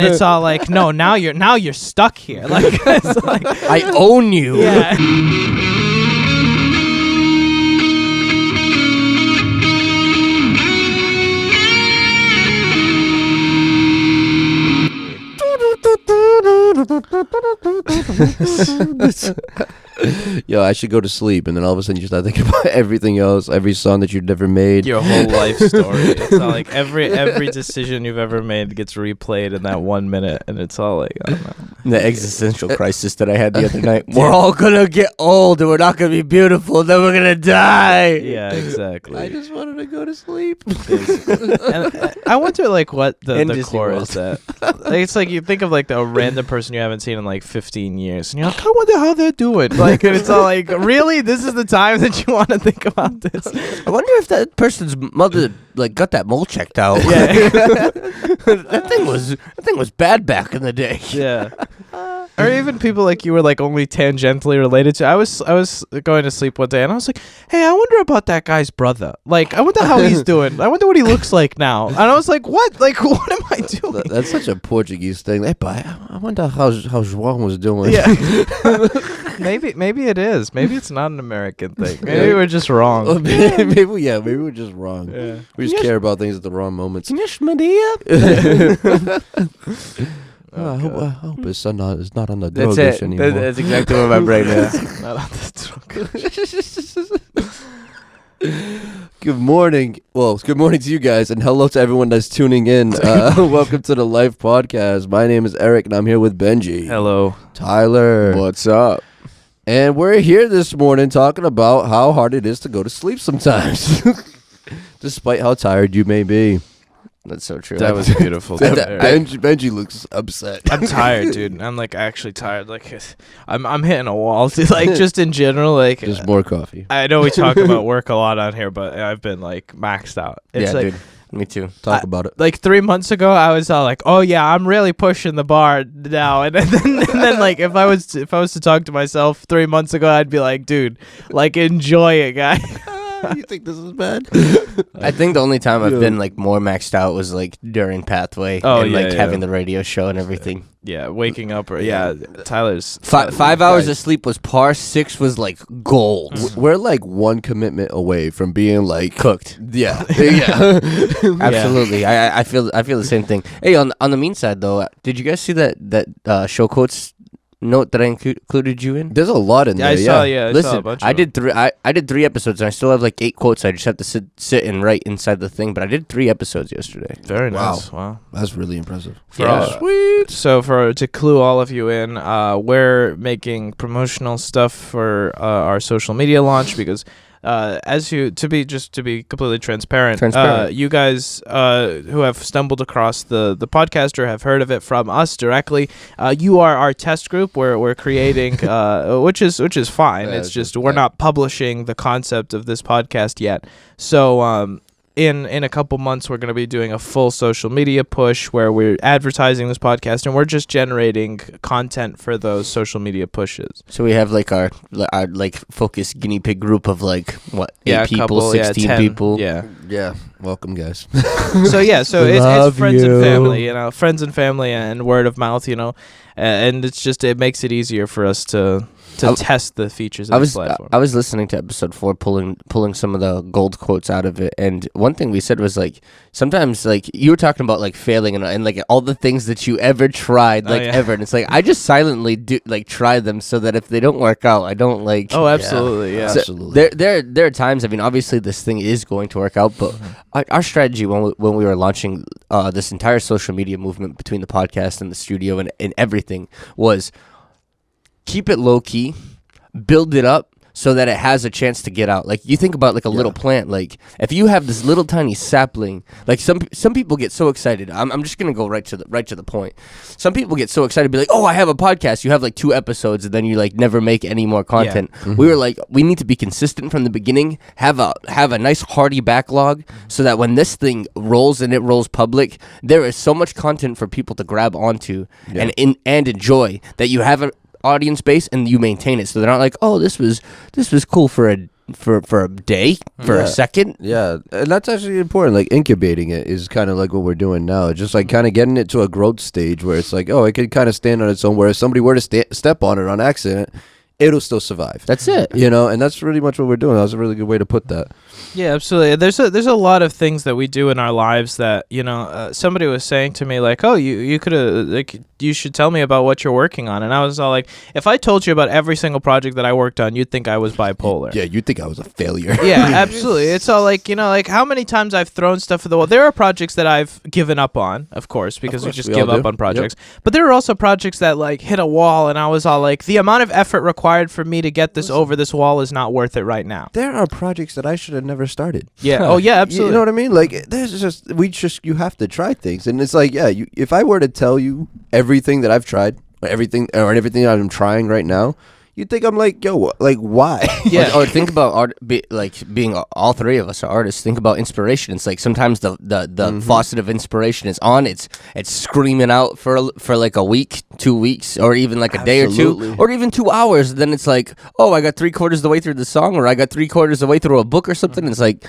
it's all like, no, now you're stuck here. Like, it's like I own you. yeah. Yo, I should go to sleep, and then all of a sudden you start thinking about everything else, every song that you've never made. Your whole life story. It's all like every decision you've ever made gets replayed in that 1 minute, and it's all like, I don't know. The existential crisis that I had the other night. We're all gonna get old, and we're not gonna be beautiful, and then we're gonna die. Yeah, exactly. I just wanted to go to sleep. And I wonder, like, what the Disney core World. is that. Like, it's like you think of like a random person you haven't seen in like 15 years, and you're like, I wonder how they're doing. Like, and it's all like, really, this is the time that you want to think about this. I wonder if that person's mother like got that mole checked out. Yeah. that thing was bad back in the day. Yeah. Or even people like you were like only tangentially related to. I was going to sleep one day and I was like, hey, I wonder about that guy's brother. Like, I wonder how he's doing. I wonder what he looks like now. And I was like, what? Like, what am I doing? That's such a Portuguese thing. Hey, but I wonder how João was doing. Yeah. Maybe it is. Maybe it's not an American thing. Maybe we're just wrong. maybe we're just wrong. Yeah. We just care about things at the wrong moments. I hope his son is not on the drug That's it. anymore. That's exactly what my brain is. Not on the drug. Good morning. Well, good morning to you guys, and hello to everyone that's tuning in. Welcome to the Life Podcast. My name is Eric, and I'm here with Benji. Hello. Tyler. What's up? And we're here this morning talking about how hard it is to go to sleep sometimes, despite how tired you may be. That's so true. That was beautiful. Benji looks upset. I'm tired, dude. I'm like actually tired. Like, I'm hitting a wall. Like, just in general, like, Just more coffee. I know we talk about work a lot on here, but I've been like maxed out. It's yeah, like, dude. Me too. Talk about it. Like 3 months ago, I was all like, "Oh yeah, I'm really pushing the bar now." And then like if I was to talk to myself 3 months ago, I'd be like, "Dude, like enjoy it, guy." You think this is bad? I think the only time I've been like more maxed out was like during Pathway and like having the radio show and everything. Yeah, waking up or Tyler's 5 hours of sleep was par, 6 was like gold. We're like one commitment away from being like Cooked. Yeah, yeah. Absolutely. I feel the same thing. Hey, on the mean side though, did you guys see that show quotes note that I included you in? There's a lot in there. I saw a Listen, bunch of I did 3 episodes and I still have like 8 quotes. I just have to sit and write inside the thing. But I did 3 episodes yesterday. Very Wow. nice. Wow. That's really impressive. Sweet. So to clue all of you in, we're making promotional stuff for our social media launch because to be completely transparent, you guys who have stumbled across the podcast or have heard of it from us directly, you are our test group where we're creating, which is fine. Yeah, it's just we're not publishing the concept of this podcast yet. So in a couple months, we're going to be doing a full social media push where we're advertising this podcast and we're just generating content for those social media pushes. So we have like our like focused guinea pig group of like what 8 Yeah, people, couple, 16 10, people. Yeah. Welcome, guys. So Love it's friends you. and family, friends and family and word of mouth, and it's just it makes it easier for us to test the features of this platform. I was listening to episode 4, pulling some of the gold quotes out of it, and one thing we said was like sometimes like you were talking about like failing and like all the things that you ever tried ever, and it's like I just silently do like try them so that if they don't work out, I don't like. Oh, absolutely, yeah. So Absolutely. There are times. I mean, obviously this thing is going to work out, but our strategy when we were launching this entire social media movement between the podcast and the studio and everything was keep it low key, build it up so that it has a chance to get out. Like you think about like a little plant, like if you have this little tiny sapling, like some people get so excited. I'm just gonna go right to the point. Some people get so excited, be like, oh, I have a podcast. You have like 2 episodes, and then you like never make any more content. Yeah. Mm-hmm. We were like, we need to be consistent from the beginning. Have a nice hearty backlog so that when this thing rolls and it rolls public, there is so much content for people to grab onto and enjoy that you have a audience base and you maintain it, so they're not like, oh, this was cool for for a day, for a second. Yeah, and that's actually important. Like incubating it is kind of like what we're doing now. Just like kind of getting it to a growth stage where it's like, oh, it can kind of stand on its own. Where if somebody were to step on it on accident, it'll still survive. That's it. And that's really much what we're doing. That was a really good way to put that. Yeah, absolutely. There's a lot of things that we do in our lives that somebody was saying to me like, oh, you could have like you should tell me about what you're working on, and I was all like, if I told you about every single project that I worked on, you'd think I was bipolar. Yeah, you'd think I was a failure. Yeah, absolutely. It's all like like how many times I've thrown stuff at the wall. There are projects that I've given up on, of course, because we just give up on projects. Yep. But there are also projects that like hit a wall, and I was all like, the amount of effort required for me to get this over this wall is not worth it right now. There are projects that I should have never started. Yeah. Oh yeah, absolutely. You know what I mean? Like there's you have to try things, and it's like if I were to tell you everything that I've tried, everything I'm trying right now, you'd think I'm like, yo, like why? Yeah. Or think about art, being all three of us are artists. Think about inspiration. It's like sometimes the faucet of inspiration is on. It's screaming out for like a week, 2 weeks, or even like a day or two, or even 2 hours. Then it's like, oh, I got 3/4 of the way through the song, or I got 3/4 of the way through a book or something. It's like,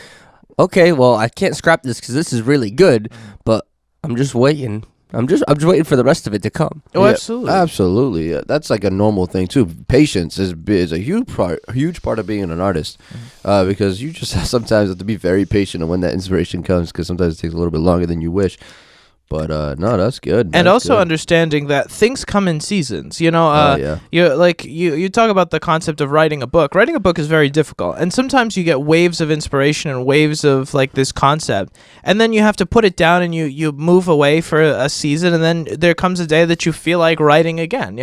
okay, well, I can't scrap this because this is really good, but I'm just waiting. I'm just waiting for the rest of it to come. Oh, absolutely. Absolutely. Yeah, that's like a normal thing too. Patience is a huge part of being an artist, because you just sometimes have to be very patient when that inspiration comes, because sometimes it takes a little bit longer than you wish. But no, that's good. And also understanding that things come in seasons. You talk about the concept of writing a book. Writing a book is very difficult, and sometimes you get waves of inspiration and waves of like this concept, and then you have to put it down and you move away for a season, and then there comes a day that you feel like writing again.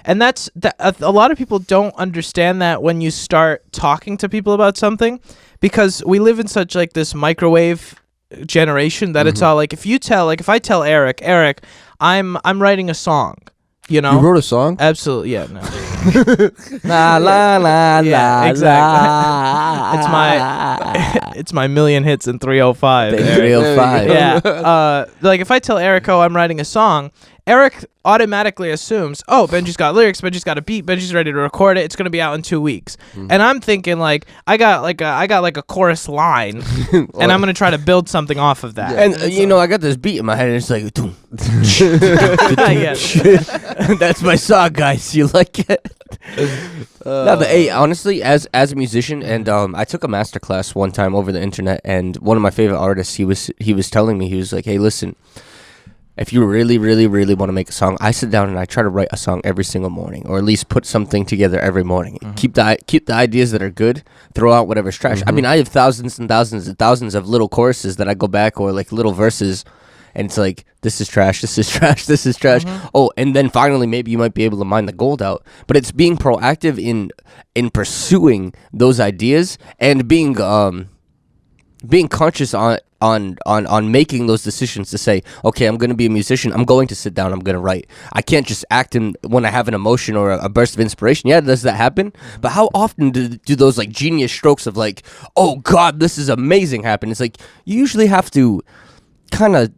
And that's a lot of people don't understand that when you start talking to people about something, because we live in such like this microwave generation that it's all like, if I tell Eric, I'm writing a song, You wrote a song? Absolutely, yeah, no. La la la yeah, la. Exactly. It's my million hits in 305. 305. Yeah. Like if I tell Eric, oh, I'm writing a song, Eric automatically assumes, oh, Benji's got lyrics, Benji's got a beat, Benji's ready to record it. It's gonna be out in 2 weeks, and I'm thinking like I got like a chorus line, and I'm gonna try to build something off of that. And I got this beat in my head, and it's like, doom. That's my song, guys. You like it? No, but hey, honestly, as a musician, and I took a master class one time over the internet, and one of my favorite artists, he was telling me, he was like, hey, listen. If you really, really, really want to make a song, I sit down and I try to write a song every single morning, or at least put something together every morning. Keep the ideas that are good, throw out whatever's trash. I mean, I have thousands and thousands and thousands of little choruses that I go back, or like little verses, and it's like, this is trash, this is trash, this is trash. Oh, and then finally maybe you might be able to mine the gold out. But it's being proactive in pursuing those ideas, and being conscious on making those decisions to say, okay, I'm going to be a musician. I'm going to sit down. I'm going to write. I can't just act when I have an emotion or a burst of inspiration. Yeah, does that happen? But how often do those like genius strokes of like, oh God, this is amazing happen? It's like you usually have to kind of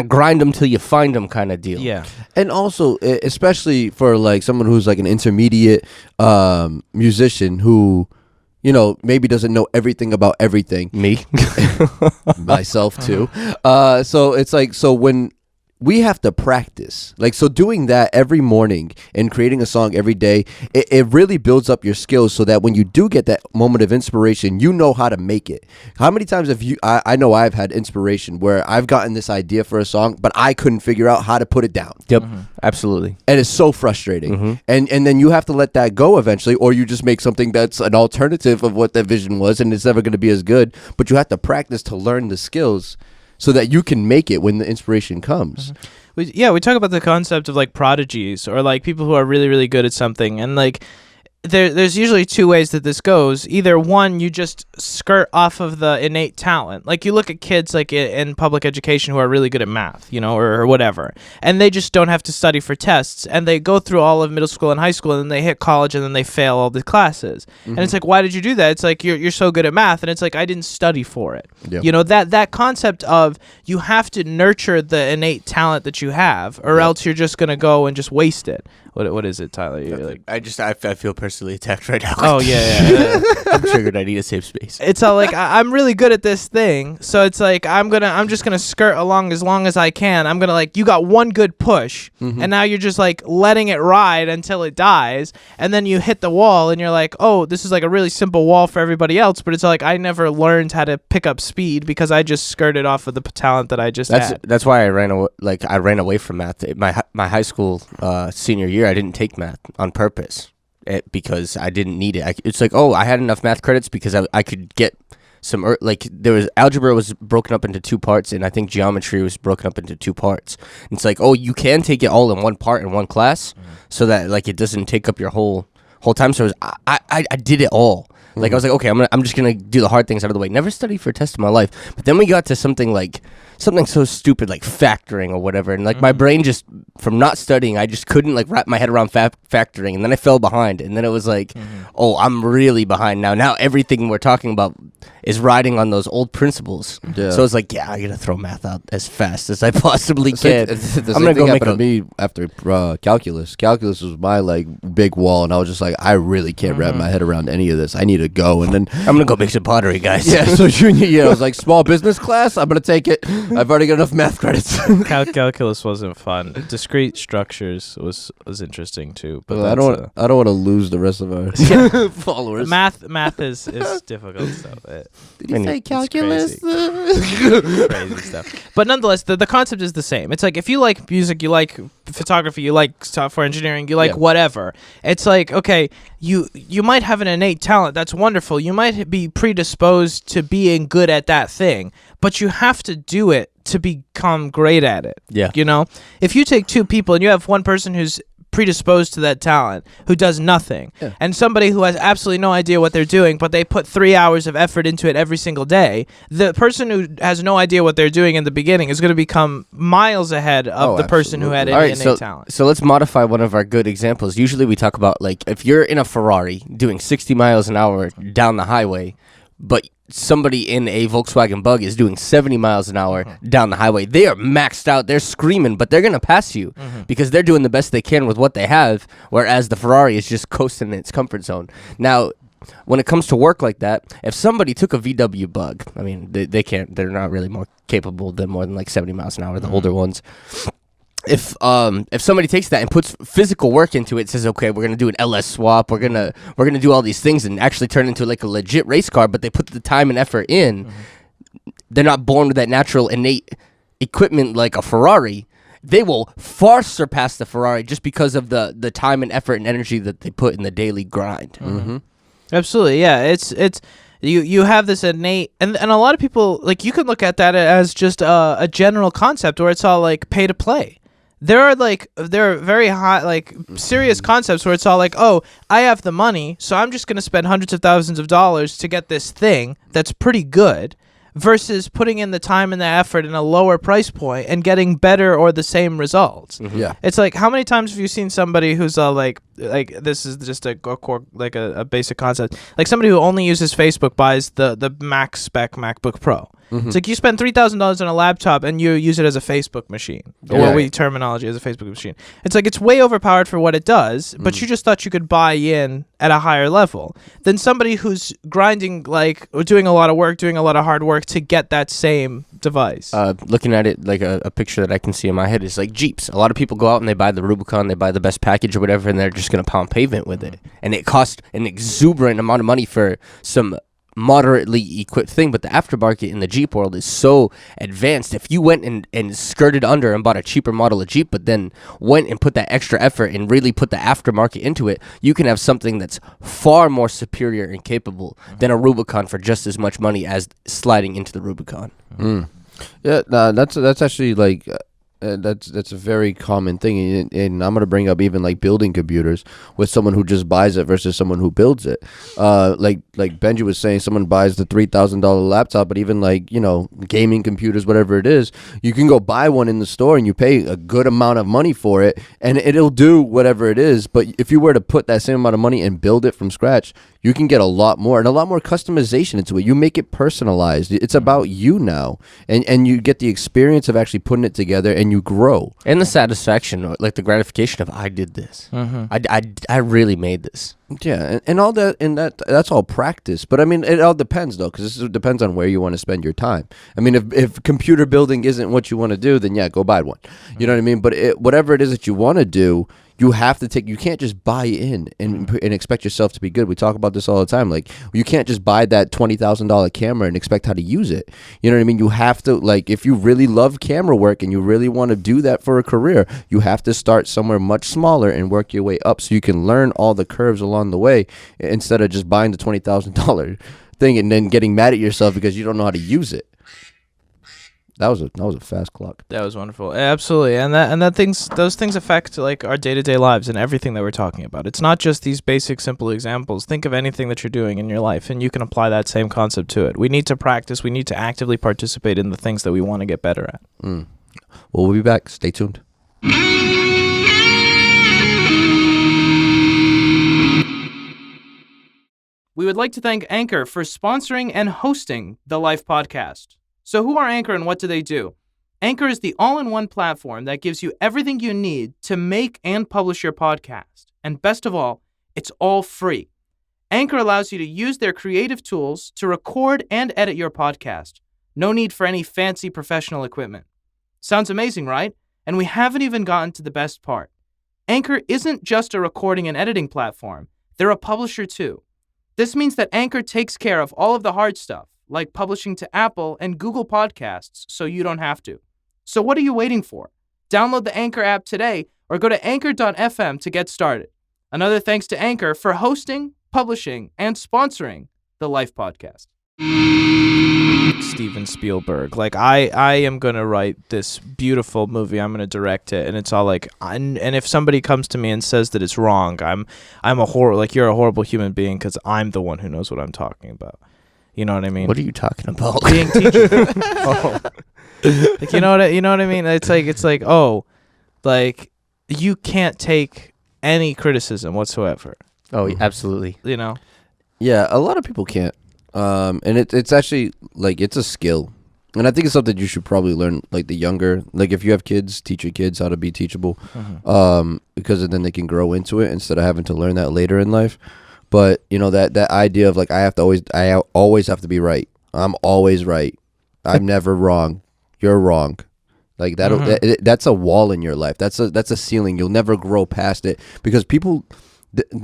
grind them till you find them kind of deal. Yeah. And also, especially for like someone who's like an intermediate musician who, maybe doesn't know everything about everything. Me. Myself too. So it's like, so when we have to practice, like, so doing that every morning and creating a song every day, it really builds up your skills so that when you do get that moment of inspiration, you know how to make it. How many times have I know I've had inspiration where I've gotten this idea for a song, but I couldn't figure out how to put it down. Yep, absolutely. And it's so frustrating. And then you have to let that go eventually, or you just make something that's an alternative of what that vision was, and it's never going to be as good. But you have to practice to learn the skills so that you can make it when the inspiration comes. We talk about the concept of like prodigies, or like people who are really, really good at something, and like there's usually two ways that this goes. Either one, you just skirt off of the innate talent. Like you look at kids like in public education who are really good at math, or whatever, and they just don't have to study for tests, and they go through all of middle school and high school, and then they hit college, and then they fail all the classes. And it's like, why did you do that? It's like you're so good at math, and it's like, I didn't study for it. Yep. That concept of you have to nurture the innate talent that you have, or else you're just gonna go and just waste it. What is it, Tyler? You're like, I feel personally personally attacked right now. Oh yeah. I'm triggered. I need a safe space. It's all like I'm really good at this thing, so it's like I'm just gonna skirt along as long as I can. I'm gonna like you got one good push, and now you're just like letting it ride until it dies, and then you hit the wall, and you're like, oh, this is like a really simple wall for everybody else, but it's like I never learned how to pick up speed because I just skirted off of the talent that I just had. That's why I ran away. Like I ran away from math. My high school senior year, I didn't take math on purpose. Because I didn't need it. It's like, oh, I had enough math credits because I could get some, like, there was, algebra was broken up into 2 parts, and I think geometry was broken up into 2 parts. And it's like, oh, you can take it all in one part in one class, so that, like, it doesn't take up your whole time. So I did it all. Like, I was like, okay, I'm just going to do the hard things out of the way. Never studied for a test in my life. But then we got to something so stupid like factoring or whatever. And, like, my brain just, from not studying, I just couldn't, like, wrap my head around factoring. And then I fell behind. And then it was like, oh, I'm really behind now. Now everything we're talking about is riding on those old principles. Yeah. So it's like, yeah, I got to throw math out as fast as I possibly can. I'm going to go make to me after calculus. Calculus was my, like, big wall. And I was just like, I really can't wrap my head around any of this. I need to go. And then I'm gonna go make some pottery, guys. Yeah, so junior year, I was like, small business class, I'm gonna take it. I've already got enough math credits. Calculus wasn't fun. Discrete structures was interesting too, but well, I don't want to lose the rest of our followers. Math is difficult stuff. Did you say calculus? Crazy stuff. But nonetheless, the concept is the same. It's like if you like music, you like photography, you like software engineering, you like whatever. It's like, okay, you might have an innate talent. That's wonderful. You might be predisposed to being good at that thing, but you have to do it to become great at it. Yeah. You know, if you take 2 people and you have one person who's predisposed to that talent who does nothing and somebody who has absolutely no idea what they're doing, but they put 3 hours of effort into it every single day, the person who has no idea what they're doing in the beginning is going to become miles ahead of the person who had any innate talent. So let's modify one of our good examples. Usually we talk about, like, if you're in a Ferrari doing 60 miles an hour down the highway, but somebody in a Volkswagen Bug is doing 70 miles an hour down the highway, they are maxed out, they're screaming, but they're going to pass you because they're doing the best they can with what they have, whereas the Ferrari is just coasting in its comfort zone. Now, when it comes to work like that, if somebody took a VW Bug, I mean, they can't, they're not really more capable than more than like 70 miles an hour, the older ones. If somebody takes that and puts physical work into it, says, okay, we're gonna do an LS swap, we're gonna do all these things and actually turn it into like a legit race car, but they put the time and effort in, they're not born with that natural innate equipment like a Ferrari. They will far surpass the Ferrari just because of the time and effort and energy that they put in the daily grind. Absolutely, yeah. It's you have this innate, and a lot of people, like, you can look at that as just a general concept where it's all like pay to play. There are very high, like, serious concepts where it's all like, oh, I have the money, so I'm just going to spend hundreds of thousands of dollars to get this thing that's pretty good, versus putting in the time and the effort in a lower price point and getting better or the same results. Yeah. It's like, how many times have you seen somebody who's like this is just a core, like a basic concept, like somebody who only uses Facebook buys the max spec MacBook Pro. It's like you spend $3,000 on a laptop and you use it as a Facebook machine, or what we terminology as a Facebook machine. It's like it's way overpowered for what it does, but you just thought you could buy in at a higher level than somebody who's grinding, like, or doing a lot of work, doing a lot of hard work to get that same device. Looking at it, like a picture that I can see in my head is like Jeeps. A lot of people go out and they buy the Rubicon, they buy the best package or whatever, and they're just going to pound pavement with it. And it costs an exuberant amount of money for some moderately equipped thing, but the aftermarket in the Jeep world is so advanced. If you went and skirted under and bought a cheaper model of Jeep, but then went and put that extra effort and really put the aftermarket into it, you can have something that's far more superior and capable than a Rubicon for just as much money as sliding into the Rubicon. Yeah, that's actually like that's a very common thing, and I'm gonna bring up even like building computers with someone who just buys it versus someone who builds it. Like Benji was saying, someone buys the $3,000 laptop, but even like, you know, gaming computers, whatever it is, you can go buy one in the store and you pay a good amount of money for it, and it'll do whatever it is. But if you were to put that same amount of money and build it from scratch, you can get a lot more and a lot more customization into it. You make it personalized. It's about you now, and you get the experience of actually putting it together, and and you grow. And the satisfaction, like the gratification of I did this. I really made this. Yeah, and all that, and that's all practice. But I mean, it all depends though, because it depends on where you want to spend your time. I mean, if computer building isn't what you want to do, then yeah, go buy one. You know what I mean? But whatever it is that you want to do, you have to take. You can't just buy in and expect yourself to be good. We talk about this all the time. Like, you can't just buy that $20,000 camera and expect how to use it. You know what I mean? You have to, like, if you really love camera work and you really want to do that for a career, you have to start somewhere much smaller and work your way up so you can learn all the curves along the way, instead of just buying the $20,000 thing and then getting mad at yourself because you don't know how to use it. That was a fast clock. That was wonderful. Absolutely. And those things affect like our day-to-day lives and everything that we're talking about. It's not just these basic simple examples. Think of anything that you're doing in your life and you can apply that same concept to it. We need to practice, we need to actively participate in the things that we want to get better at. Well, we'll be back. Stay tuned. We would like to thank Anchor for sponsoring and hosting the Life podcast. So who are Anchor and what do they do? Anchor is the all-in-one platform that gives you everything you need to make and publish your podcast. And best of all, it's all free. Anchor allows you to use their creative tools to record and edit your podcast. No need for any fancy professional equipment. Sounds amazing, right? And we haven't even gotten to the best part. Anchor isn't just a recording and editing platform. They're a publisher too. This means that Anchor takes care of all of the hard stuff, like publishing to Apple and Google Podcasts, so you don't have to. So what are you waiting for? Download the Anchor app today or go to anchor.fm to get started. Another thanks to Anchor for hosting, publishing, and sponsoring the Life podcast. Steven Spielberg. Like, I am going to write this beautiful movie. I'm going to direct it. And it's all like, and if somebody comes to me and says that it's wrong, I'm a you're a horrible human being because I'm the one who knows what I'm talking about. You know what I mean? What are you talking about? Being teachable. Like, you know what I mean? It's like, oh, like, you can't take any criticism whatsoever. Oh, absolutely. You know? Yeah, a lot of people can't. And it's actually, like, it's a skill. And I think it's something you should probably learn, like, the younger. Like, if you have kids, teach your kids how to be teachable. Because then they can grow into it instead of having to learn that later in life. But, you know, that idea of, like, I always have to be right. I'm always right. I'm never wrong. You're wrong. Like, that's a wall in your life. That's a ceiling. You'll never grow past it because people...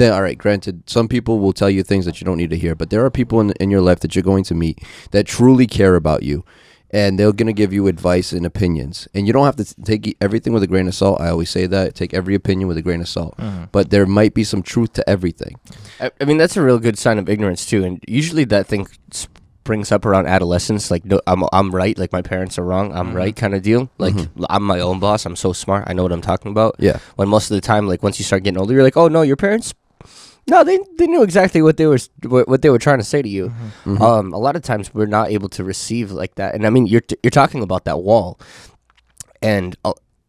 all right, granted, some people will tell you things that you don't need to hear, but there are people in your life that you're going to meet that truly care about you, and they're going to give you advice and opinions. And you don't have to take everything with a grain of salt. I always say that. Take every opinion with a grain of salt. But there might be some truth to everything. I mean, that's a real good sign of ignorance, too. And usually that thing springs up around adolescence. Like, no, I'm right. Like, my parents are wrong. I'm right kind of deal. Like, I'm my own boss. I'm so smart. I know what I'm talking about. Yeah. When most of the time, like, once you start getting older, you're like, oh, no, your parents... No, they knew exactly what they were trying to say to you. A lot of times we're not able to receive like that, and I mean you're talking about that wall, and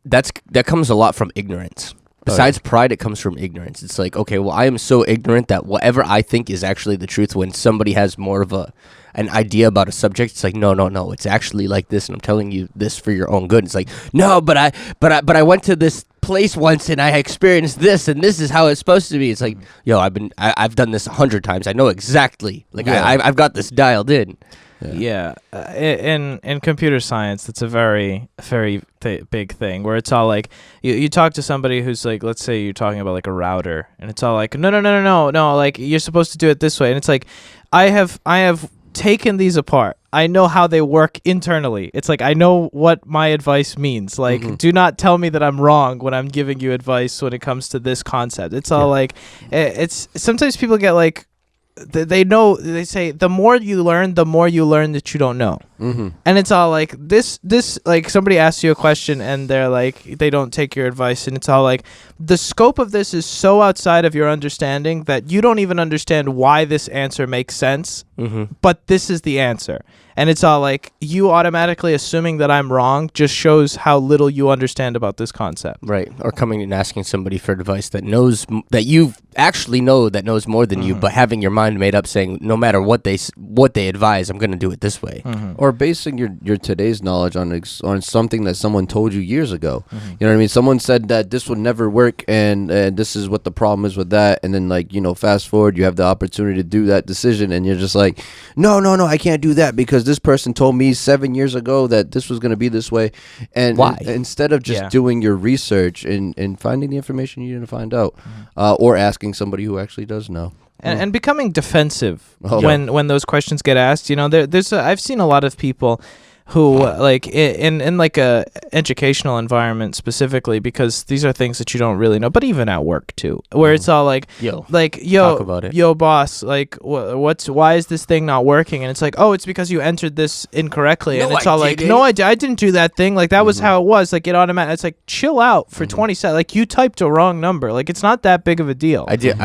that comes a lot from ignorance. Besides pride, it comes from ignorance. It's like, okay, well, I am so ignorant that whatever I think is actually the truth. When somebody has more of an idea about a subject, it's like, no, it's actually like this, and I'm telling you this for your own good. It's like, no, but I went to this place once and I experienced this, and this is how it's supposed to be. It's like, yo, I've done this 100 times. I know exactly. Like, I've got this dialed in. Yeah. In computer science, that's a very, very big thing where it's all like, you talk to somebody who's like, let's say you're talking about like a router, and it's all like, no, like, you're supposed to do it this way. And it's like, I have taken these apart. I know how they work internally. It's like, I know what my advice means. Like, do not tell me that I'm wrong when I'm giving you advice when it comes to this concept. It's all like, it's sometimes people get like, they say the more you learn that you don't know. And it's all like this like, somebody asks you a question and they're like, they don't take your advice, and it's all like, the scope of this is so outside of your understanding that you don't even understand why this answer makes sense, but this is the answer. And it's all like, you automatically assuming that I'm wrong just shows how little you understand about this concept. Right. Or coming and asking somebody for advice that knows that you've actually know that knows more than you, but having your mind made up, saying no matter what they advise, I'm gonna do it this way. Or basing your today's knowledge on something that someone told you years ago. You know what I mean? Someone said that this would never work, and this is what the problem is with that. And then, like, you know, fast forward, you have the opportunity to do that decision, and you're just like, no, I can't do that because this person told me 7 years ago that this was going to be this way. And why? Instead of just doing your research and finding the information you didn't find out, or asking somebody who actually does know. And becoming defensive when those questions get asked. You know, I've seen a lot of people who like in like a educational environment specifically, because these are things that you don't really know, but even at work too, where it's all like talk about it. Yo boss, like why is this thing not working? And it's like, oh, it's because you entered this incorrectly. And it's all like, no, I didn't do that thing, like that was how it was, like it automatic. It's like, chill out for 20 seconds, like you typed a wrong number, like it's not that big of a deal. I deal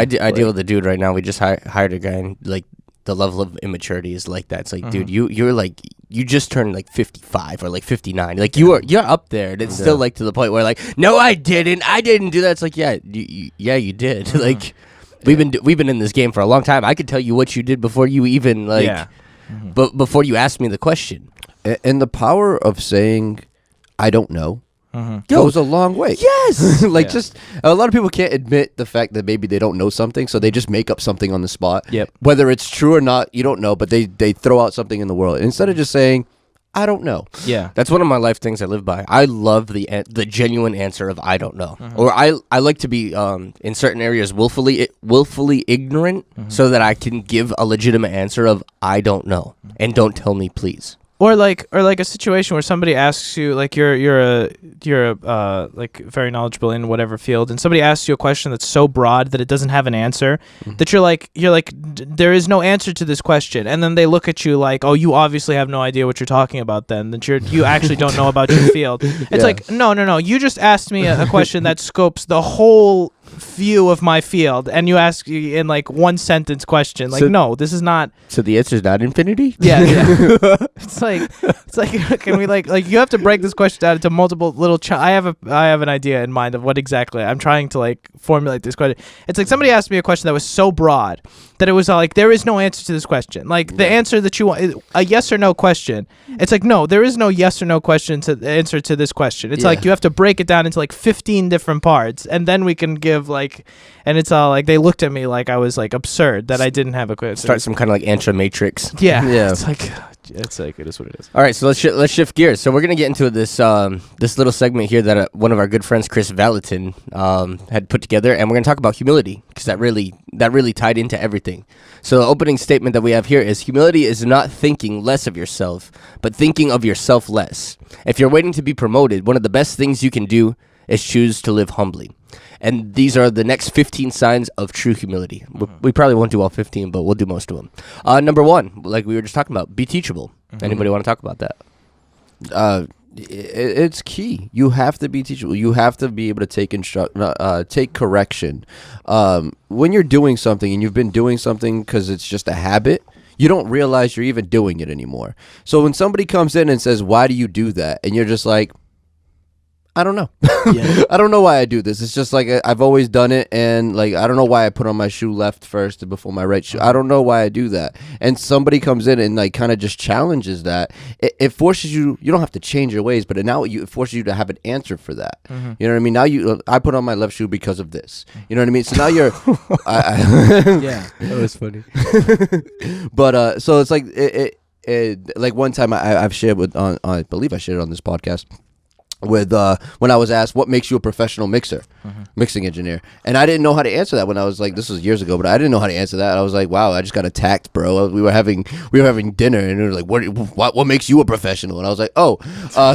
with a dude right now. We just hired a guy, and like the level of immaturity is like that. It's like, dude, you're like, you just turned like 55 or like 59. Like you're up there, and it's still like to the point where like, no, I didn't do that. It's like, yeah, you did. Like we've been in this game for a long time. I could tell you what you did before you even like, but before you asked me the question. And the power of saying, I don't know, goes a long way. Yes. Just a lot of people can't admit the fact that maybe they don't know something, so they just make up something on the spot. Yep. Whether it's true or not, you don't know, but they throw out something in the world instead of just saying, I don't know. Yeah. That's one of my life things I live by. I love the genuine answer of I don't know. Or I like to be in certain areas willfully ignorant so that I can give a legitimate answer of I don't know, and don't tell me, please. Or like a situation where somebody asks you, like you're like very knowledgeable in whatever field, and somebody asks you a question that's so broad that it doesn't have an answer, that you're like there is no answer to this question, and then they look at you like, oh, you obviously have no idea what you're talking about, then that you actually don't know about your field. It's like, no, you just asked me a question that scopes the whole view of my field, and you ask in like one sentence question, like, so, no, this is not. So the answer is not infinity. Yeah. It's like can we like you have to break this question down into multiple little I have an idea in mind of what exactly I'm trying to like formulate this question. It's like somebody asked me a question that was so broad that it was like, there is no answer to this question. Like the answer that you want, a yes or no question. It's like, no, there is no yes or no question to the answer to this question. It's like you have to break it down into like 15 different parts, and then we can give like, and it's all like, they looked at me like I was like absurd that I didn't have a question. Start some kind of like answer matrix. Yeah. It's like it is what it is. All right, so let's shift gears. So we're gonna get into this this little segment here that one of our good friends, Chris Valentin, had put together, and we're gonna talk about humility, because that really tied into everything. So the opening statement that we have here is, humility is not thinking less of yourself, but thinking of yourself less. If you're waiting to be promoted, one of the best things you can do is choose to live humbly. And these are the next 15 signs of true humility. We probably won't do all 15, but we'll do most of them. Number one, like we were just talking about, be teachable. Anybody want to talk about that? It's key. You have to be teachable. You have to be able to take correction. When you're doing something and you've been doing something because it's just a habit, you don't realize you're even doing it anymore. So when somebody comes in and says, why do you do that? And you're just like, I don't know. I don't know why I do this. It's just like I've always done it, and like I don't know why I put on my shoe left first before my right shoe. I don't know why I do that. And somebody comes in and like kind of just challenges that. It forces you. You don't have to change your ways, but it forces you to have an answer for that. You know what I mean? Now I put on my left shoe because of this. You know what I mean? So now you're. Yeah, that was funny. But so it's like like one time I've shared with I believe I shared it on this podcast. With when I was asked what makes you a professional mixing engineer, and I didn't know how to answer that when I was like, this was years ago, but I didn't know how to answer that. I was like, wow, I just got attacked, bro. We were having dinner, and they were like, what makes you a professional? And I was like,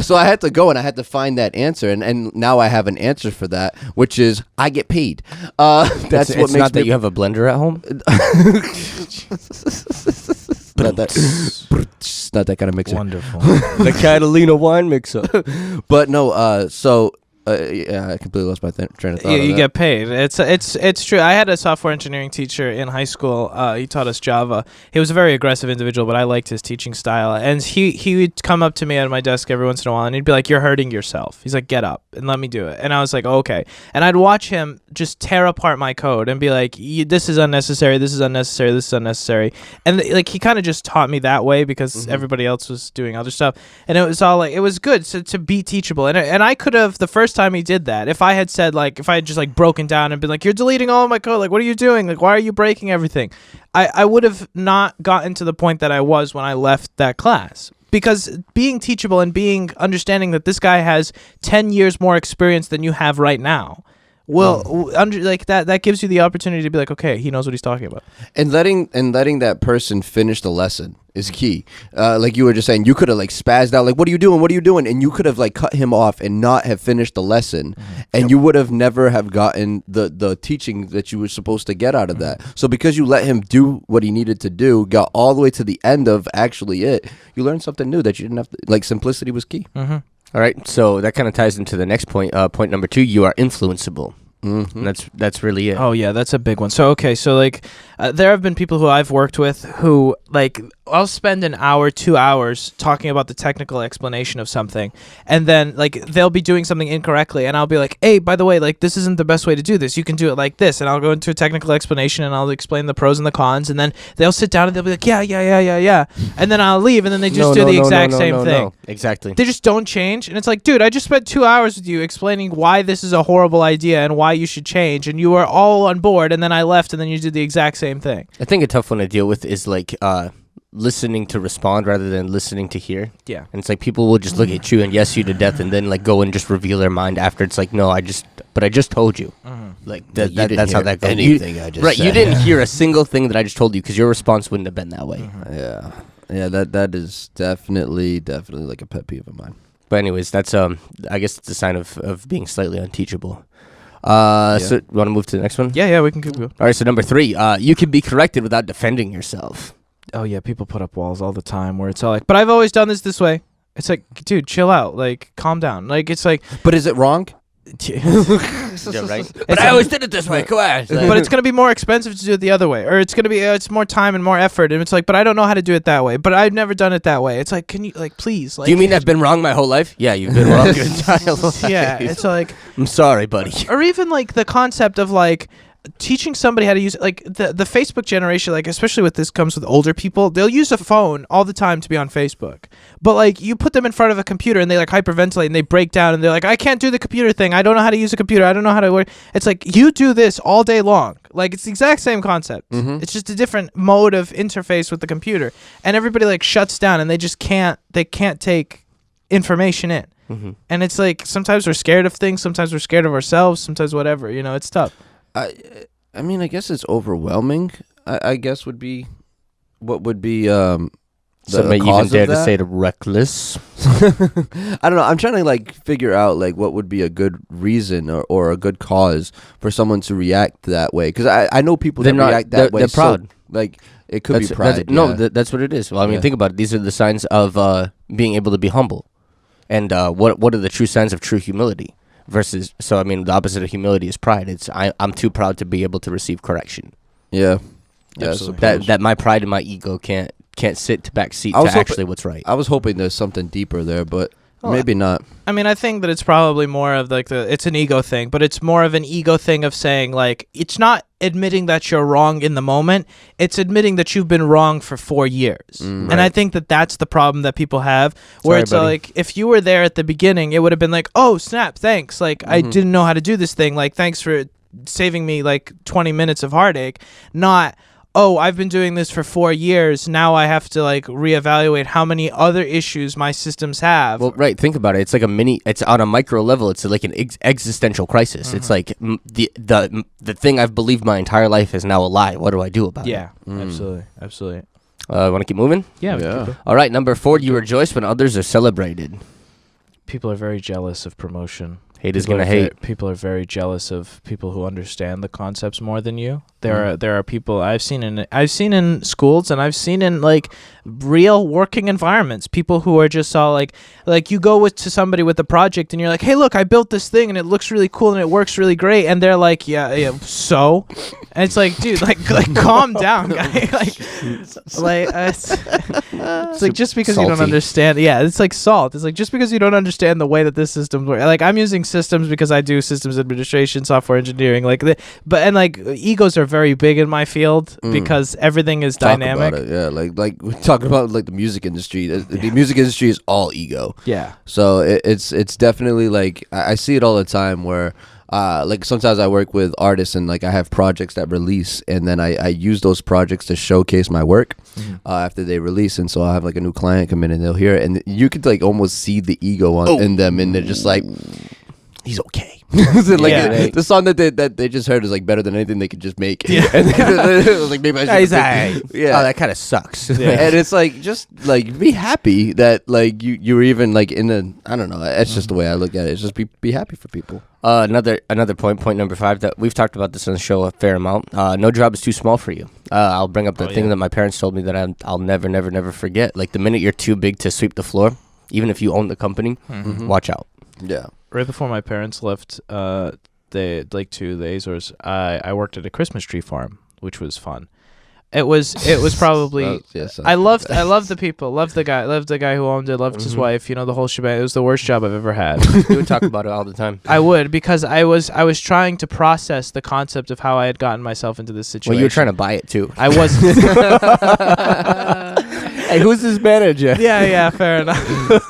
so I had to go and I had to find that answer, and now I have an answer for that, which is I get paid. That's it's not that you have a blender at home. Not that kind of mixer. Wonderful. The Catalina wine mixer. But no, so Yeah, I completely lost my train of thought. You get paid. It's true. I had a software engineering teacher in high school. He taught us Java. He was a very aggressive individual, but I liked his teaching style. And he would come up to me at my desk every once in a while, and he'd be like, "You're hurting yourself." He's like, "Get up and let me do it." And I was like, oh, "Okay." And I'd watch him just tear apart my code and be like, "This is unnecessary. This is unnecessary. This is unnecessary." And like he kind of just taught me that way because everybody else was doing other stuff, and it was all like it was good to be teachable. And I could have, the first time he did that, if I had said, like, if I had just like broken down and been like, "You're deleting all of my code, like what are you doing, like why are you breaking everything," I would have not gotten to the point that I was when I left that class. Because being teachable and understanding that this guy has 10 years more experience than you have right now, like that gives you the opportunity to be like, okay, he knows what he's talking about. And letting that person finish the lesson is key. Like you were just saying, you could have like spazzed out, like, "What are you doing? What are you doing?" And you could have like cut him off and not have finished the lesson, and you would have never have gotten the teaching that you were supposed to get out of that. So because you let him do what he needed to do, got all the way to the end of actually it, you learned something new that you didn't have to, like, simplicity was key. All right, so that kind of ties into the next point. Point number 2: you are influenceable. And that's really it. Oh yeah, that's a big one. So okay, so like there have been people who I've worked with who, like, I'll spend an hour, 2 hours talking about the technical explanation of something, and then like they'll be doing something incorrectly, and I'll be like, "Hey, by the way, like this isn't the best way to do this. You can do it like this." And I'll go into a technical explanation and I'll explain the pros and the cons, and then they'll sit down and they'll be like, yeah, and then I'll leave, and then they just do the exact same thing. No. Exactly. They just don't change, and it's like, dude, I just spent 2 hours with you explaining why this is a horrible idea and why you should change, and you were all on board, and then I left, and then you did the exact same thing. I think a tough one to deal with is like listening to respond rather than listening to hear. Yeah. And it's like people will just look at you and yes you to death, and then like go and just reveal their mind after. It's like, no, I just told you. Like that's how that goes. Anything I just right, said. you didn't hear a single thing that I just told you because your response wouldn't have been that way. Yeah, that is definitely like a pet peeve of mine. But anyways, that's I guess it's a sign of being slightly unteachable. So you want to move to the next one? Yeah, we can keep going. All right, so number 3, you can be corrected without defending yourself. Oh yeah, people put up walls all the time where it's all like, "But I've always done this way." It's like, dude, chill out, like calm down. Like it's like, but is it wrong? Yeah, right. But I always did it this way. Come on. But it's gonna be more expensive to do it the other way, or it's gonna be it's more time and more effort. And it's like, but I don't know how to do it that way. But I've never done it that way. It's like, can you like please? Like, do you mean I've been wrong my whole life? Yeah, you've been wrong your entire life. Yeah, it's like, I'm sorry, buddy. or even like the concept of like teaching somebody how to use, like the Facebook generation, like especially with this comes with older people, they'll use a phone all the time to be on Facebook, but like you put them in front of a computer and they like hyperventilate and they break down and they're like, "I can't do the computer thing, I don't know how to use a computer, I don't know how to work." It's like, you do this all day long, like it's the exact same concept. It's just a different mode of interface with the computer, and everybody like shuts down and they can't take information in. And it's like, sometimes we're scared of things, sometimes we're scared of ourselves, sometimes whatever, it's tough. I mean, I guess it's overwhelming. I guess would be what would be So may you even dare to say the reckless. I don't know. I'm trying to like figure out like what would be a good reason or a good cause for someone to react that way. Because I know people that react that way. They're proud. So, like it could be pride. That's what it is. Well, I mean, think about it. These are the signs of being able to be humble, and what are the true signs of true humility? Versus, so I mean, the opposite of humility is pride. It's I'm too proud to be able to receive correction. Yeah. That my pride and my ego can't sit to back seat to actually what's right. I was hoping there's something deeper there, but maybe not. I mean, I think that it's probably more of like it's an ego thing, but it's more of an ego thing of saying like, it's not admitting that you're wrong in the moment, it's admitting that you've been wrong for 4 years. And I think that that's the problem that people have, where it's like, if you were there at the beginning, it would have been like, "Oh snap, thanks, like I didn't know how to do this thing, like thanks for saving me like 20 minutes of heartache," not, "Oh, I've been doing this for 4 years. Now I have to like reevaluate how many other issues my systems have." Well, right. Think about it. It's like it's on a micro level. It's like an existential crisis. It's like the thing I've believed my entire life is now a lie. What do I do about it? Yeah, absolutely. Want to keep moving? Yeah. All right. Number 4, you rejoice when others are celebrated. People are very jealous of promotion. Hate is gonna hate. People are very jealous of people who understand the concepts more than you. There are people I've seen in schools, and I've seen in like real working environments, people who are just all like you go to somebody with a project and you're like, hey, look, I built this thing and it looks really cool and it works really great, and they're like, yeah, so, and it's like, dude, like calm down, guy. It's like just because you don't understand, it's like salt. It's like just because you don't understand the way that this system works. Like I'm using systems because I do systems administration, software engineering, but egos are very big in my field because everything is dynamic. About it, yeah, like we're talking about like the music industry. The music industry is all ego. Yeah. So it's definitely like I see it all the time where like sometimes I work with artists and like I have projects that release, and then I use those projects to showcase my work after they release, and so I'll have like a new client come in and they'll hear it, and you could like almost see the ego in them, and they're just like, he's okay. The song that they just heard is like better than anything they could just make. Yeah. And it was like, maybe I should. Oh, that kind of sucks. Yeah. And it's like, just like be happy that like you were even like in a, I don't know. That's just the way I look at it. It's just be happy for people. Another point number 5 that we've talked about this on the show a fair amount. No job is too small for you. I'll bring up the thing that my parents told me that I'll never forget. Like the minute you're too big to sweep the floor, even if you own the company, watch out. Yeah. Right before my parents left, to the Azores, I worked at a Christmas tree farm, which was fun. It was probably I loved the people, loved the guy who owned it, loved his wife, the whole shebang. It was the worst job I've ever had. You would talk about it all the time. I would, because I was trying to process the concept of how I had gotten myself into this situation. Well, you were trying to buy it too. I was. Hey, who's this manager? Yeah, fair enough.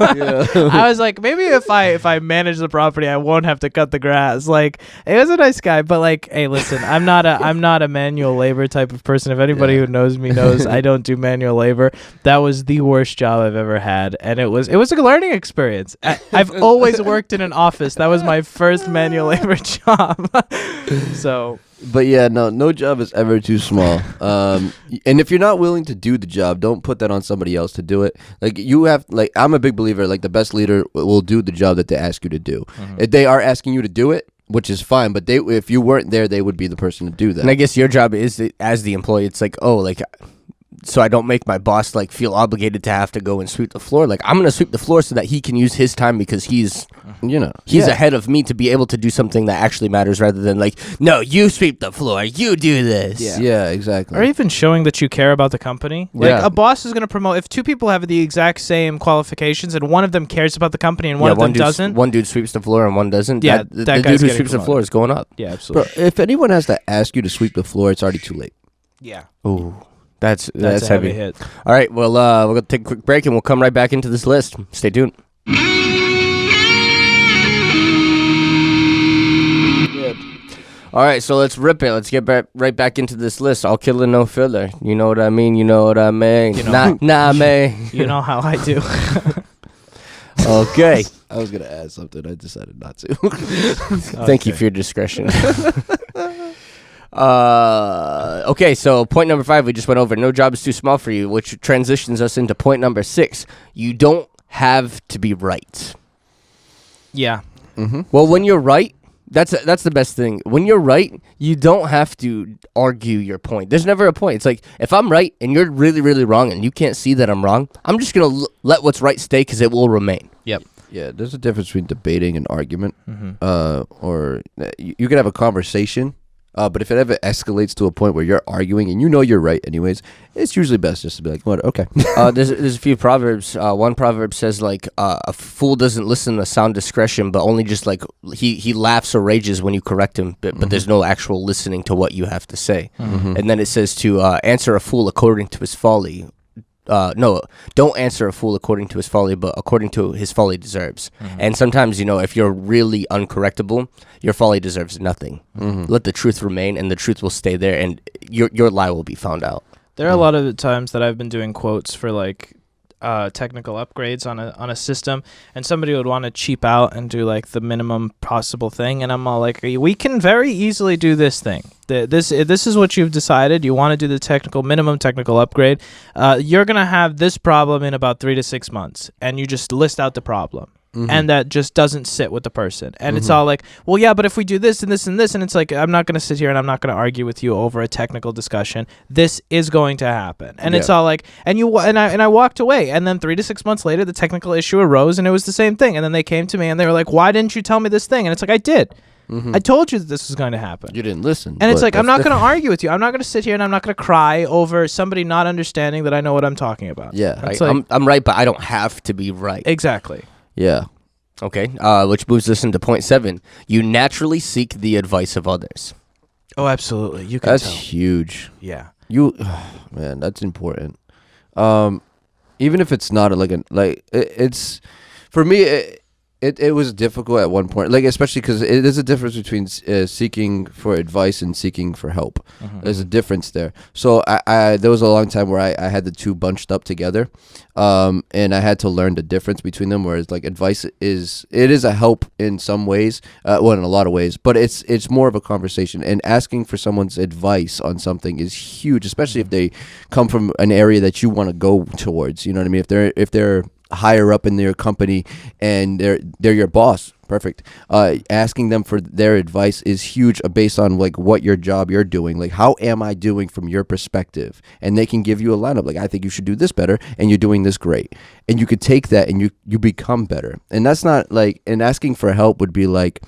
I was like, maybe if I manage the property, I won't have to cut the grass. Like, he was a nice guy, but like, hey, listen, I'm not a manual labor type of person. If anybody who knows me knows I don't do manual labor. That was the worst job I've ever had, and it was a learning experience. I've always worked in an office. That was my first manual labor job. So. But yeah, no job is ever too small. And if you're not willing to do the job, don't put that on somebody else to do it. Like you have, like I'm a big believer, like the best leader will do the job that they ask you to do. If they are asking you to do it, which is fine, but if you weren't there, they would be the person to do that. And I guess your job is as the employee. It's like, so I don't make my boss like feel obligated to have to go and sweep the floor. Like I'm gonna sweep the floor so that he can use his time because he's ahead of me to be able to do something that actually matters, rather than like, no, you sweep the floor, you do this. Yeah, exactly. Or even showing that you care about the company. Like a boss is gonna promote if 2 people have the exact same qualifications and one of them cares about the company and one of them doesn't. One dude sweeps the floor and one doesn't. Yeah, the dude who sweeps the floor is going up. Yeah, absolutely. Bro, if anyone has to ask you to sweep the floor, it's already too late. Yeah. Ooh. That's a heavy hit. All right, well, we're going to take a quick break, and we'll come right back into this list. Stay tuned. All right, so let's rip it. Let's get right back into this list. All killer, no filler. You know what I mean? You know what I mean? Nah, man. You know how I do. Okay. I was going to add something. I decided not to. Thank you for your discretion. Okay, so point number 5 we just went over. No job is too small for you, which transitions us into point number 6. You don't have to be right. Yeah. Well, when you're right, that's the best thing. When you're right, you don't have to argue your point. There's never a point. It's like, if I'm right and you're really, really wrong and you can't see that I'm wrong, I'm just going to let what's right stay because it will remain. Yep. Yeah, there's a difference between debating and argument. Or you could have a conversation. But if it ever escalates to a point where you're arguing and you know you're right anyways, it's usually best just to be like, what? Okay. There's a few proverbs. One proverb says like, a fool doesn't listen to sound discretion, but only just like he laughs or rages when you correct him, but there's no actual listening to what you have to say. And then it says to answer a fool according to his folly. No, don't answer a fool according to his folly, but according to his folly deserves. And sometimes, if you're really uncorrectable, your folly deserves nothing. Let the truth remain, and the truth will stay there, and your lie will be found out. There are a lot of times that I've been doing quotes for like technical upgrades on a system, and somebody would want to cheap out and do like the minimum possible thing, and I'm all like, we can very easily do this thing. This is what you've decided. You want to do the minimum technical upgrade. You're gonna have this problem in about 3 to 6 months, and you just list out the problem. and that just doesn't sit with the person. And it's all like, well, yeah, but if we do this and this and this, and it's like, I'm not going to sit here and I'm not going to argue with you over a technical discussion. This is going to happen. And it's all like, and I walked away, and then 3 to 6 months later, the technical issue arose, and it was the same thing. And then they came to me and they were like, why didn't you tell me this thing? And it's like, I did. I told you that this was going to happen. You didn't listen. And it's like, I'm not going to argue with you. I'm not going to sit here and I'm not going to cry over somebody not understanding that I know what I'm talking about. Yeah. Right. It's like, I'm right, but I don't have to be right. exactly. Yeah. Okay. Which moves us into point 7. You naturally seek the advice of others. Oh, absolutely. You can That's tell. huge. Yeah. Man, that's important. Even if it's not it's for me. It was difficult at one point, like especially because there's a difference between seeking for advice and seeking for help. There's a difference there. So I there was a long time where I had the two bunched up together, and I had to learn the difference between them. Whereas like advice is a help in some ways, well in a lot of ways, but it's more of a conversation. And asking for someone's advice on something is huge, especially if they come from an area that you want to go towards. You know what I mean? If they're higher up in their company and they're your boss, perfect. Asking them for their advice is huge, based on like what your job you're doing, like how am I doing from your perspective, and they can give you a lineup like, I think you should do this better and you're doing this great, and you could take that and you become better. And that's not like, and asking for help would be like,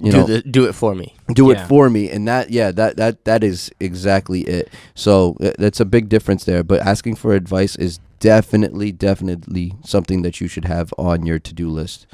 do it for me. Do it for me. And that is exactly it. So that's a big difference there. But asking for advice is definitely something that you should have on your to-do list.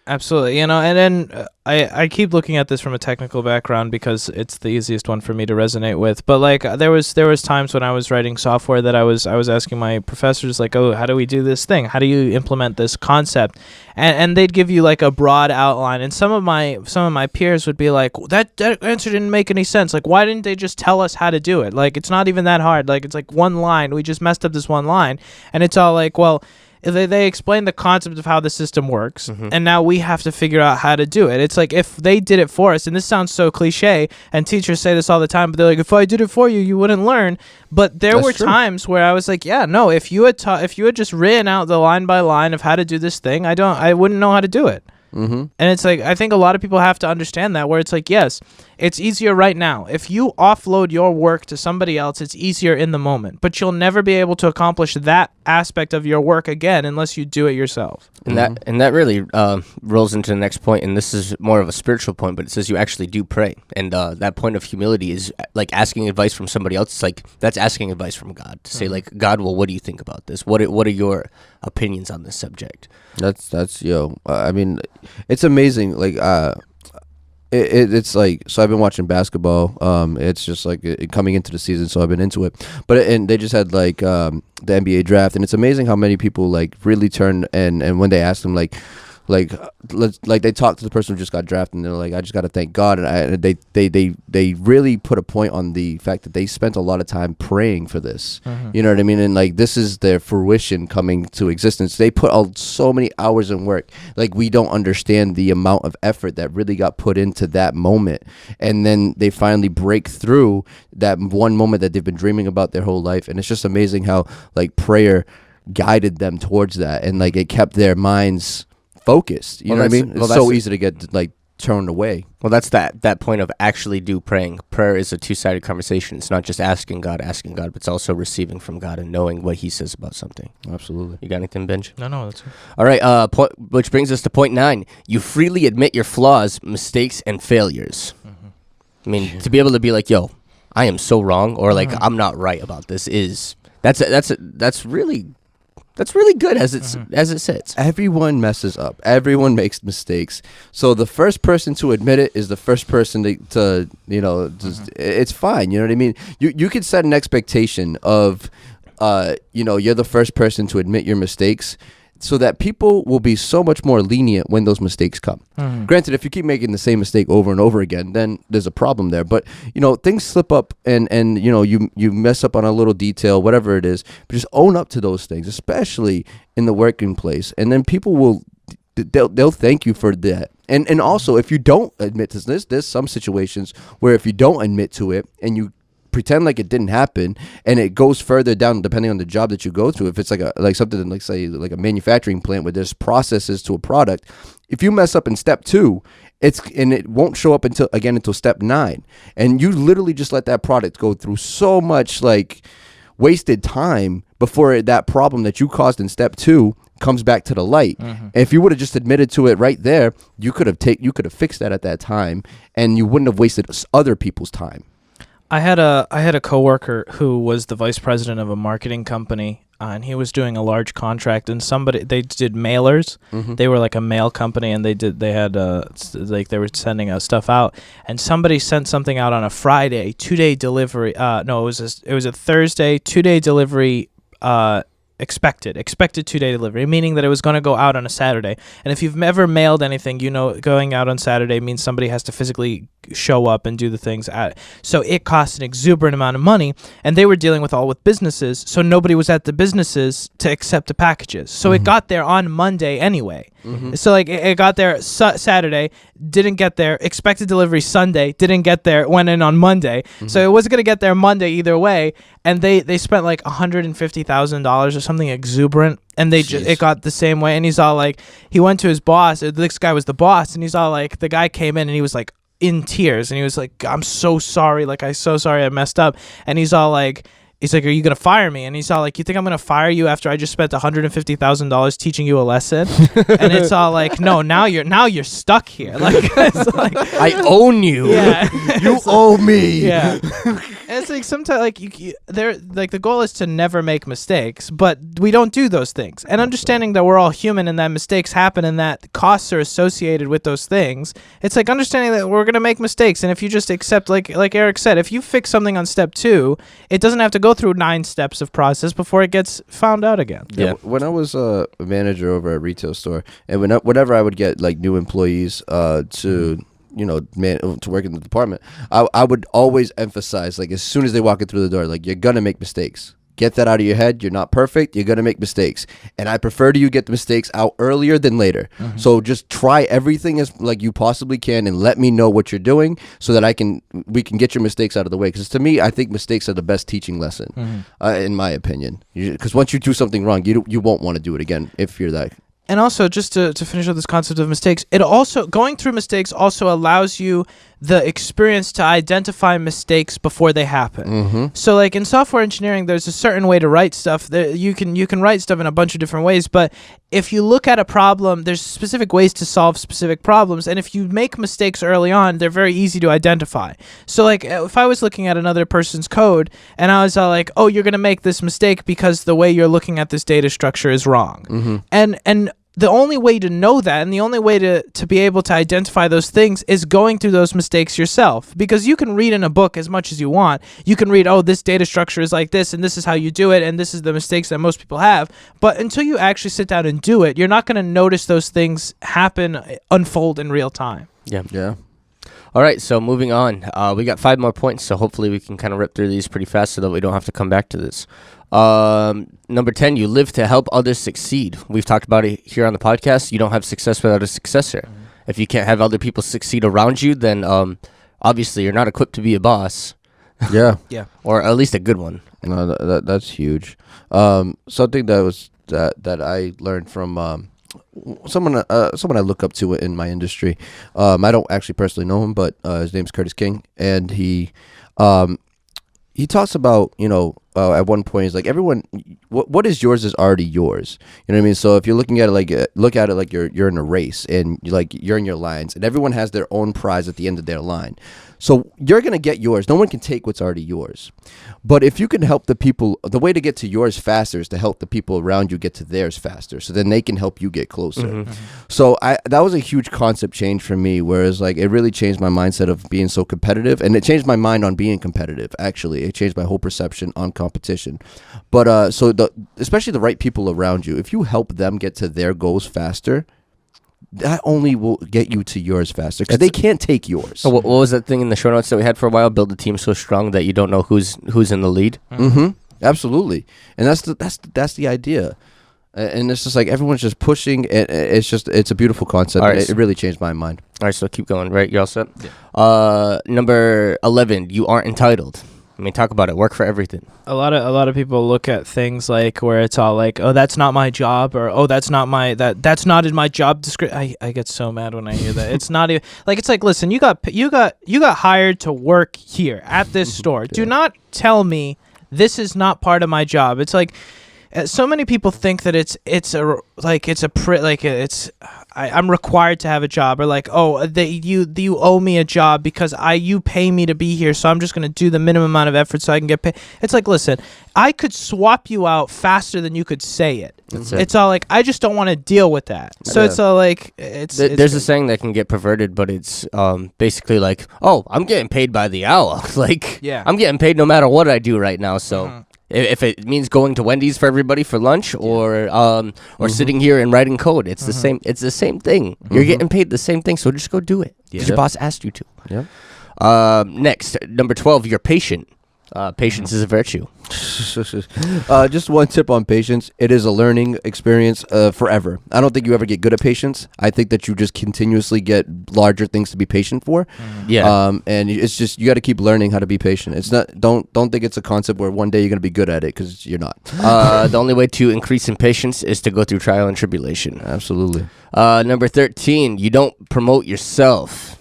Absolutely. And then I keep looking at this from a technical background because it's the easiest one for me to resonate with. But like there was times when I was writing software that I was asking my professors like, oh, how do we do this thing? How do you implement this concept? And they'd give you like a broad outline. And some of my peers would be like, that answer didn't make any sense. Like, why didn't they just tell us how to do it? Like, it's not even that hard. Like, it's like one line. We just messed up this one line. And it's all like, well, they explained the concept of how the system works, and now we have to figure out how to do it. It's like if they did it for us, and this sounds so cliche, and teachers say this all the time, but they're like, if I did it for you, you wouldn't learn. But there were times where I was like, yeah, no, if you had just written out the line by line of how to do this thing, I wouldn't know how to do it. And it's like, I think a lot of people have to understand that, where it's like, yes, it's easier right now. If you offload your work to somebody else, it's easier in the moment, but you'll never be able to accomplish that aspect of your work again unless you do it yourself. And that really rolls into the next point, and this is more of a spiritual point, but it says you actually do pray. And that point of humility is like asking advice from somebody else. It's like, that's asking advice from God to say like, God, well, what do you think about this? What are your opinions on this subject? That's I mean, it's amazing. Like, it's like, so I've been watching basketball. It's just like coming into the season, so I've been into it. And they just had like the NBA draft, and it's amazing how many people like really turn and when they ask them like they talk to the person who just got drafted, and they're like, I just got to thank God, and they really put a point on the fact that they spent a lot of time praying for this. You know what I mean? And like, this is their fruition coming to existence. They put so many hours in work. Like, we don't understand the amount of effort that really got put into that moment, and then they finally break through that one moment that they've been dreaming about their whole life. And it's just amazing how like prayer guided them towards that, and like it kept their minds focused. You know what I mean? It's so easy to get like turned away. Well, that's that point of actually do praying. Prayer is a two-sided conversation. It's not just asking God, but it's also receiving from God and knowing what he says about something. Absolutely. You got anything, Benj? No, that's it. All right, which brings us to point 9. You freely admit your flaws, mistakes, and failures. I mean, to be able to be like, yo, I am so wrong, or like, I'm not right about this, that's really good as it sits. Everyone messes up. Everyone makes mistakes. So the first person to admit it is the first person to it's fine. You know what I mean? You could set an expectation of, you're the first person to admit your mistakes, so that people will be so much more lenient when those mistakes come. Granted, if you keep making the same mistake over and over again, then there's a problem there. But, things slip up and you mess up on a little detail, whatever it is. But just own up to those things, especially in the working place. And then people they'll thank you for that. And also, if you don't admit to this, there's some situations where if you don't admit to it and you pretend like it didn't happen, and it goes further down depending on the job that you go through. If it's like something like, say, like a manufacturing plant where there's processes to a product, if you mess up in step 2, it won't show up until step 9, and you literally just let that product go through so much like wasted time before that problem that you caused in step 2 comes back to the light. If you would have just admitted to it right there, you could have fixed that at that time, and you wouldn't have wasted other people's time. I had a coworker who was the vice president of a marketing company, and he was doing a large contract, and they did mailers. They were like a mail company, and they were sending stuff out, and somebody sent something out on a Friday, 2-day delivery. No, it was a Thursday, 2-day delivery. Expected 2-day delivery, meaning that it was going to go out on a Saturday. And if you've ever mailed anything, you know going out on Saturday means somebody has to physically show up and do the things. So it cost an exuberant amount of money, and they were dealing with businesses, so nobody was at the businesses to accept the packages. So it got there on Monday anyway. So like it got there Saturday, didn't get there, expected delivery Sunday, didn't get there, went in on Monday. So it wasn't going to get there Monday either way, and they spent like $150,000 or something exuberant, and it got the same way. And he's all like, he went to his boss, this guy was the boss, and he's all like, the guy came in and he was like in tears, and he was like, I'm so sorry, like I'm so sorry I messed up. And he's like, are you going to fire me? And he's all like, you think I'm going to fire you after I just spent $150,000 teaching you a lesson? And it's all like, no, now you're stuck here. Like, it's like I own you. Yeah. You owe me. Yeah. And it's like sometimes like the goal is to never make mistakes, but we don't do those things. And understanding that we're all human and that mistakes happen and that costs are associated with those things, it's like understanding that we're going to make mistakes. And if you just accept, like Eric said, if you fix something on step 2, it doesn't have to go through 9 steps of process before it gets found out again. Yeah. When I was a manager over at a retail store, and whenever I would get like new employees to work in the department, I would always emphasize, like, as soon as they walk in through the door, like, you're gonna make mistakes. Get that out of your head. You're not perfect. You're gonna make mistakes, and I prefer you get the mistakes out earlier than later. So just try everything as like you possibly can, and let me know what you're doing so that we can get your mistakes out of the way. Because to me, I think mistakes are the best teaching lesson, in my opinion. Because once you do something wrong, you won't want to do it again if you're that. And also, just to finish up this concept of mistakes, it also, going through mistakes also allows you the experience to identify mistakes before they happen. So like in software engineering, there's a certain way to write stuff. You can write stuff in a bunch of different ways, but if you look at a problem, there's specific ways to solve specific problems, and if you make mistakes early on, they're very easy to identify. So like if I was looking at another person's code and I was like, oh, you're going to make this mistake because the way you're looking at this data structure is wrong. And the only way to know that, and the only way to be able to identify those things, is going through those mistakes yourself. Because you can read in a book as much as you want. You can read, oh, this data structure is like this, and this is how you do it, and this is the mistakes that most people have. But until you actually sit down and do it, you're not going to notice those things unfold in real time. Yeah. All right, so moving on. We got 5 more points, so hopefully we can kind of rip through these pretty fast so that we don't have to come back to this. Number 10, you live to help others succeed. We've talked about it here on the podcast. You don't have success without a successor. If you can't have other people succeed around you, then obviously you're not equipped to be a boss. Yeah. Or at least a good one. No, that's huge. Something that I learned from someone I look up to in my industry. I don't actually personally know him, but his name's Curtis King, and he talks about, at one point he's like, everyone, what is yours is already yours. You know what I mean? So if you're looking at it like you're in a race, and you're in your lines, and everyone has their own prize at the end of their line. So you're going to get yours. No one can take what's already yours. But if you can help the people, the way to get to yours faster is to help the people around you get to theirs faster, so then they can help you get closer. So that was a huge concept change for me, whereas like it really changed my mindset of being so competitive, and it changed my mind on being competitive. Actually, it changed my whole perception on competition. But especially the right people around you, if you help them get to their goals faster, that only will get you to yours faster, because they can't take yours. So what was that thing in the show notes that we had for a while? Build a team so strong that you don't know who's in the lead. Absolutely, and that's the idea. And it's just like everyone's just pushing. It's a beautiful concept. Right. It really changed my mind. All right, so keep going. Right, you all set? Yeah. Number 11, you aren't entitled. I mean, talk about it. Work for everything. A lot of people look at things like where it's all like, oh, that's not my job, or oh, that's not in my job description. I get so mad when I hear that. It's not even like, it's like, listen, you got hired to work here at this store. Do not tell me this is not part of my job. It's like, so many people think that I'm required to have a job, or like, oh, you owe me a job because you pay me to be here, so I'm just gonna do the minimum amount of effort so I can get paid. It's like, listen, I could swap you out faster than you could say it. It's all like, I just don't want to deal with that. So it's all like, there's a saying that can get perverted, but it's basically like, oh, I'm getting paid by the hour. Like, I'm getting paid no matter what I do right now. So. If it means going to Wendy's for everybody for lunch, or sitting here and writing code, it's the same. It's the same thing. You're getting paid the same thing, so just go do it. Because your boss asked you to. Yeah. Next, number 12, you're patient. Patience is a virtue. Just one tip on patience. It is a learning experience forever. I don't think you ever get good at patience. I think that you just continuously get larger things to be patient for. And it's just, you got to keep learning how to be patient. It's not, don't think it's a concept where one day you're going to be good at it, because you're not. The only way to increase in patience is to go through trial and tribulation. Absolutely. Number 13, you don't promote yourself.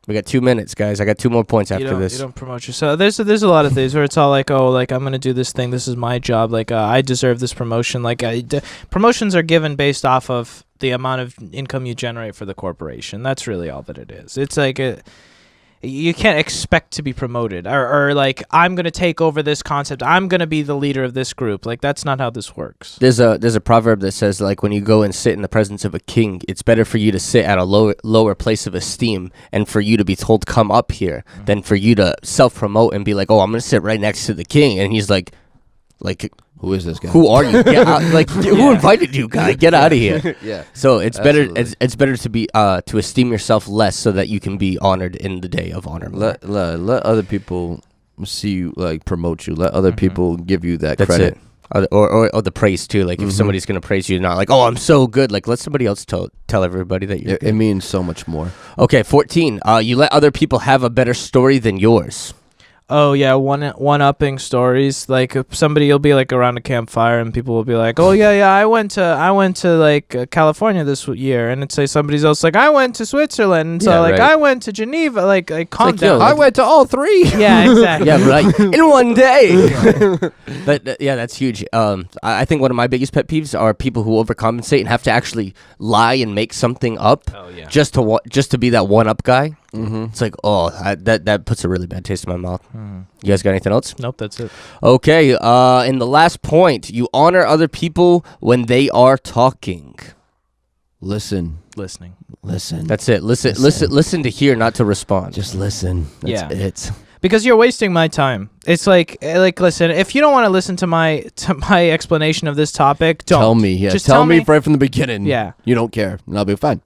We got 2 minutes, guys. I got 2 more points after this. You don't promote yourself. There's a lot of things where it's all like, oh, like, I'm gonna do this thing. This is my job. Like, I deserve this promotion. Like, promotions are given based off of the amount of income you generate for the corporation. That's really all that it is. It's like you can't expect to be promoted, or like, I'm gonna take over this concept. I'm gonna be the leader of this group. Like, that's not how this works. There's a proverb that says, like, when you go and sit in the presence of a king, it's better for you to sit at a lower place of esteem and for you to be told come up here than for you to self-promote and be like, oh, I'm gonna sit right next to the king, and he's like, who is this guy? Who are you? Get out, like, who invited you, guy? Get out of here. Yeah. So it's better. It's better to be to esteem yourself less so that you can be honored in the day of honor. Let other people see you, like, promote you. Let other people give you that credit. It. Or the praise too. Like, if somebody's gonna praise you, not like, oh, I'm so good. Like, let somebody else tell everybody that you're good. It means so much more. Okay, 14. You let other people have a better story than yours. Oh yeah, one-upping stories. Like, somebody will be like around a campfire and people will be like, "Oh yeah, I went to like California this year," and it's like somebody else like, "I went to Switzerland," and so like, "I went to Geneva." Like calm down. I went to all 3. Yeah, exactly. Yeah, right. In one day. But yeah, that's huge. I think one of my biggest pet peeves are people who overcompensate and have to actually lie and make something up. Oh yeah. Just to be that one-up guy. It's like, oh, that puts a really bad taste in my mouth. You guys got anything else? Nope, that's it. Okay, in the last point, you honor other people when they are talking. Listening. That's it. Listen to hear, not to respond. Just listen. That's it. Because you're wasting my time. It's like listen, if you don't want to listen to my explanation of this topic, don't. Tell me. Yeah. Just tell me right from the beginning. Yeah. You don't care, and I'll be fine.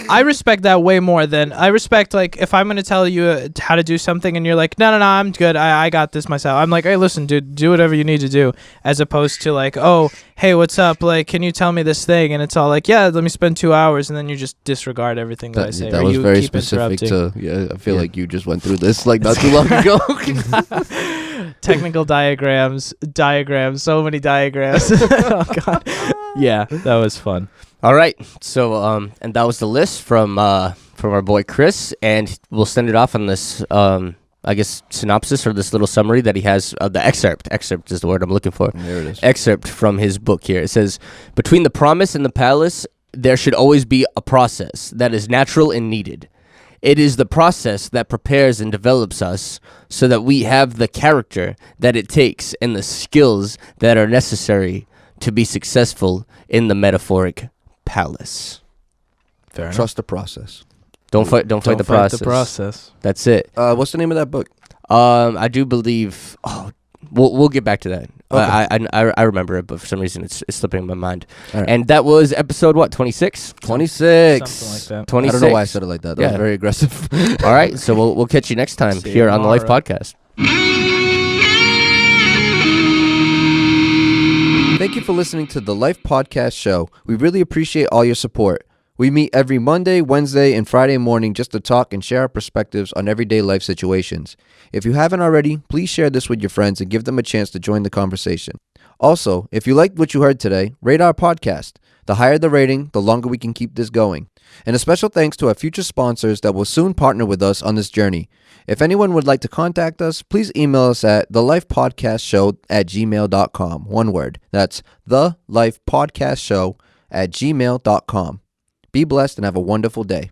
I respect that way more than I respect, like, if I'm going to tell you how to do something and you're like, no, I'm good. I got this myself. I'm like, hey, listen, dude, do whatever you need to do, as opposed to like, oh, hey, what's up? Like, can you tell me this thing? And it's all like, yeah, let me spend 2 hours, and then you just disregard everything that I say. That was very specific to. Yeah, I feel like you just went through this like not too long ago. Technical diagrams, so many diagrams. Oh god. Yeah, that was fun. All right. So and that was the list from our boy Chris, and we'll send it off on this I guess synopsis, or this little summary that he has, the excerpt is the word I'm looking for. There it is. Excerpt from his book here. It says, between the promise and the palace, there should always be a process that is natural and needed. It is the process that prepares and develops us so that we have the character that it takes and the skills that are necessary to be successful in the metaphoric palace. Fair enough. Trust the process. Don't fight the process. That's it. What's the name of that book? I do believe. Oh, we'll get back to that. Okay. I remember it, but for some reason it's slipping my mind. Right. And that was episode what? 26. 26. Something like that. 26. I don't know why I said it like that. That was very aggressive. All right, so we'll catch you next time See here you on the Life tomorrow. Podcast. Thank you for listening to the Life Podcast Show. We really appreciate all your support. We meet every Monday, Wednesday, and Friday morning just to talk and share our perspectives on everyday life situations. If you haven't already, please share this with your friends and give them a chance to join the conversation. Also, if you liked what you heard today, rate our podcast. The higher the rating, the longer we can keep this going. And a special thanks to our future sponsors that will soon partner with us on this journey. If anyone would like to contact us, please email us at thelifepodcastshow@gmail.com. One word. That's thelifepodcastshow@gmail.com. Be blessed and have a wonderful day.